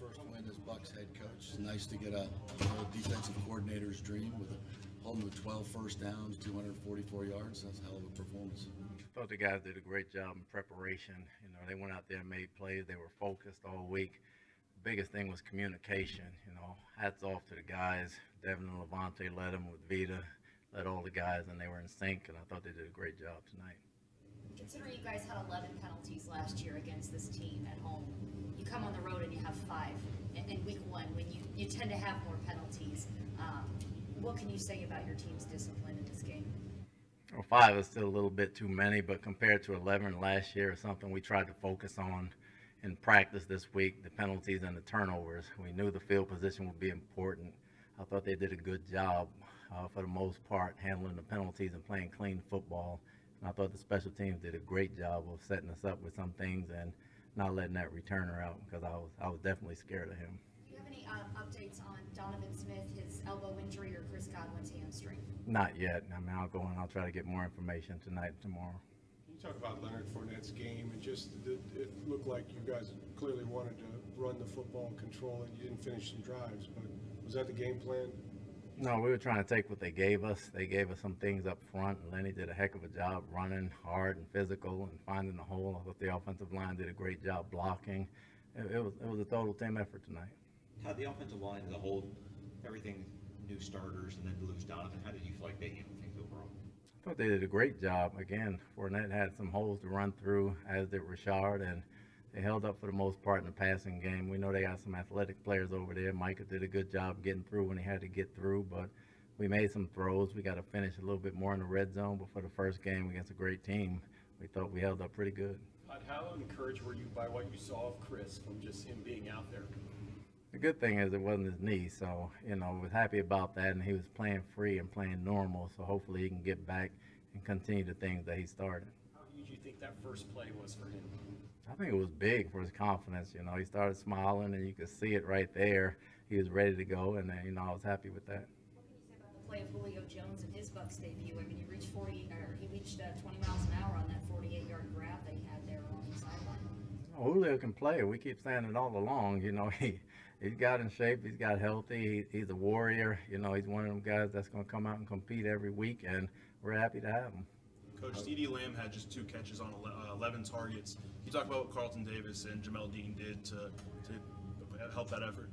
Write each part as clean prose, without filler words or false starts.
first win as Bucs head coach. It's nice to get a defensive coordinator's dream with holding with 12 first downs, 244 yards. That's a hell of a performance. I thought the guys did a great job in preparation. They went out there and made plays. They were focused all week. The biggest thing was communication. Hats off to the guys. Devin and Levante led them with Vita, led all the guys, and they were in sync, and I thought they did a great job tonight. Considering you guys had 11 penalties last year against this team at home, you come on the road and you have 5 in week 1 when you tend to have more penalties. What can you say about your team's discipline in this game? Well, 5 is still a little bit too many, but compared to 11 last year, is something we tried to focus on in practice this week, the penalties and the turnovers. We knew the field position would be important. I thought they did a good job for the most part handling the penalties and playing clean football. And I thought the special teams did a great job of setting us up with some things and not letting that returner out, because I was definitely scared of him. Do you have any updates on Donovan Smith, his elbow injury, or Chris Godwin's hamstring? Not yet. I'll go and I'll try to get more information tonight and tomorrow. Can you talk about Leonard Fournette's game? And just it looked like you guys clearly wanted to run the football and control it. You didn't finish some drives, but was that the game plan? No, we were trying to take what they gave us. They gave us some things up front, and Lenny did a heck of a job running hard and physical and finding the hole. I thought the offensive line did a great job blocking. It was a total team effort tonight. How the offensive line as a whole, everything, new starters, and then to lose Donovan, how did you feel like they handled things overall? I thought they did a great job. Again, Fournette had some holes to run through, as did Richard, and they held up for the most part in the passing game. We know they got some athletic players over there. Micah did a good job getting through when he had to get through, but we made some throws. We got to finish a little bit more in the red zone, but for the first game against a great team, we thought we held up pretty good. How encouraged were you by what you saw of Chris from just him being out there? The good thing is it wasn't his knee, so, was happy about that, and he was playing free and playing normal, so hopefully he can get back and continue the things that he started. How huge do you think that first play was for him? I think it was big for his confidence. He started smiling, and you could see it right there. He was ready to go, and I was happy with that. What can you say about the play of Julio Jones in his Bucs debut? I mean, he reached 20 miles an hour on that 48-yard grab that he had there along the sideline. Julio can play. We keep saying it all along. He's got in shape. He's got healthy. He's a warrior. He's one of them guys that's going to come out and compete every week, and we're happy to have him. Coach, CeeDee Lamb had just 2 catches on 11 targets. Can you talk about what Carlton Davis and Jamel Dean did to help that effort?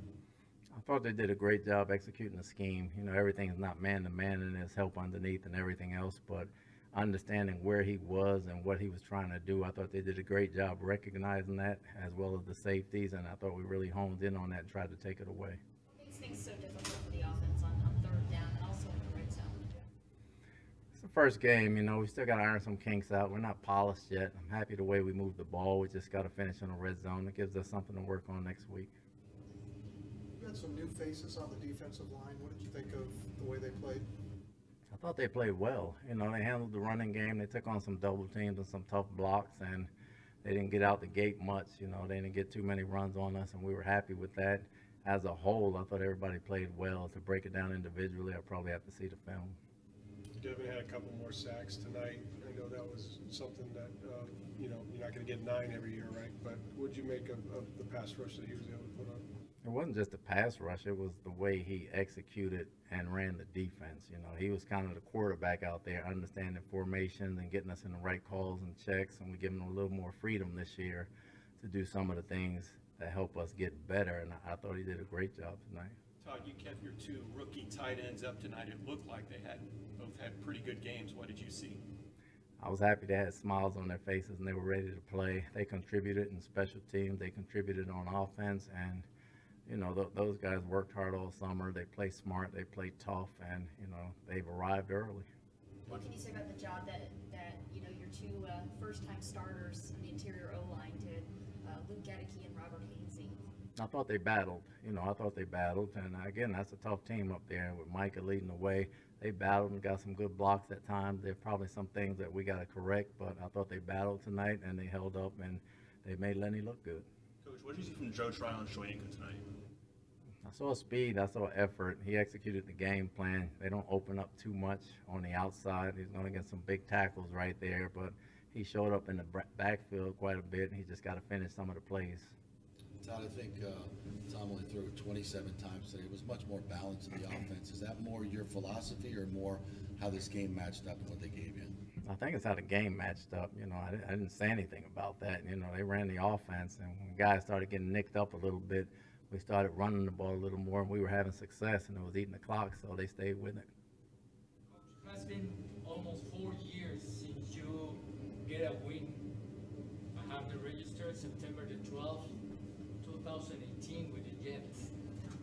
I thought they did a great job executing the scheme. Everything's not man-to-man, and there's help underneath and everything else, but understanding where he was and what he was trying to do, I thought they did a great job recognizing that, as well as the safeties, and I thought we really honed in on that and tried to take it away. What makes things so difficult for the offense on third down and also in the red zone? It's the first game, we still got to iron some kinks out. We're not polished yet. I'm happy the way we moved the ball. We just got to finish in the red zone. It gives us something to work on next week. You had some new faces on the defensive line. What did you think of the way they played? I thought they played well. They handled the running game. They took on some double teams and some tough blocks, and they didn't get out the gate much. They didn't get too many runs on us, and we were happy with that. As a whole, I thought everybody played well. To break it down individually, I probably have to see the film. Devin had a couple more sacks tonight. I know that was something that, you're not going to get 9 every year, right? But what did you make of the pass rush that he was able to put on? It wasn't just the pass rush. It was the way he executed and ran the defense. He was kind of the quarterback out there, understanding formations and getting us in the right calls and checks, and we give him a little more freedom this year to do some of the things that help us get better, and I thought he did a great job tonight. Todd, you kept your 2 rookie tight ends up tonight. It looked like they both had pretty good games. What did you see? I was happy they had smiles on their faces and they were ready to play. They contributed in special teams. They contributed on offense, and those guys worked hard all summer. They play smart. They play tough, and they've arrived early. What can you say about the job that your 2 first-time starters in the interior O-line did, Luke Gedeke and Robert Hainsey? I thought they battled. And again, that's a tough team up there with Micah leading the way. They battled and got some good blocks at times. There's probably some things that we got to correct, but I thought they battled tonight, and they held up, and they made Lenny look good. Coach, what did you see from Joe Tryon and Shoyinka tonight? I saw speed. I saw effort. He executed the game plan. They don't open up too much on the outside. He's going to get some big tackles right there, but he showed up in the backfield quite a bit, and he just got to finish some of the plays. Todd, I think Tom only threw it 27 times today. It was much more balanced in the offense. Is that more your philosophy or more how this game matched up and what they gave you? I think it's how the game matched up. I didn't say anything about that. They ran the offense, and when guys started getting nicked up a little bit, we started running the ball a little more, and we were having success, and it was eating the clock, so they stayed with it. It has been almost 4 years since you get a win. I have the register September the 12th, 2018 with the Jets.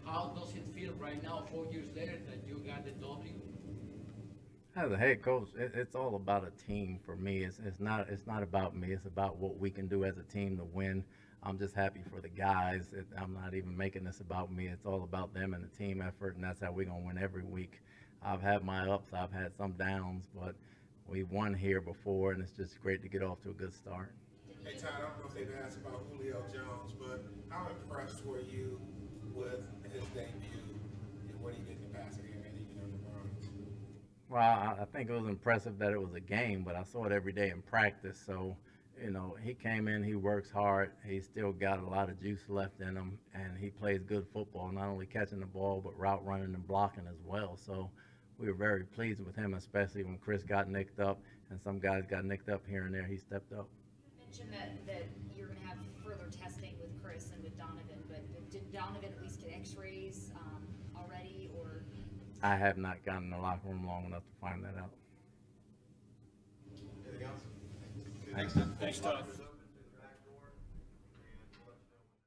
How does it feel right now, 4 years later, that you got the W? As a head coach, it's all about a team for me. It's not about me. It's about what we can do as a team to win. I'm just happy for the guys. I'm not even making this about me. It's all about them and the team effort, and that's how we're going to win every week. I've had my ups, I've had some downs, but we've won here before, and it's just great to get off to a good start. Hey Todd, I don't know if they've asked about Julio Jones, but how impressed were you with his debut and what he did in the passing game and even on the Browns? Well, I think it was impressive that it was a game, but I saw it every day in practice. So, he came in, he works hard, he's still got a lot of juice left in him, and he plays good football, not only catching the ball, but route running and blocking as well. So we were very pleased with him, especially when Chris got nicked up and some guys got nicked up here and there. He stepped up. You mentioned that you're going to have further testing with Chris and with Donovan, but did Donovan at least get x-rays already, or? I have not gotten in the locker room long enough to find that out. Anything else? Thanks. Thanks, Todd.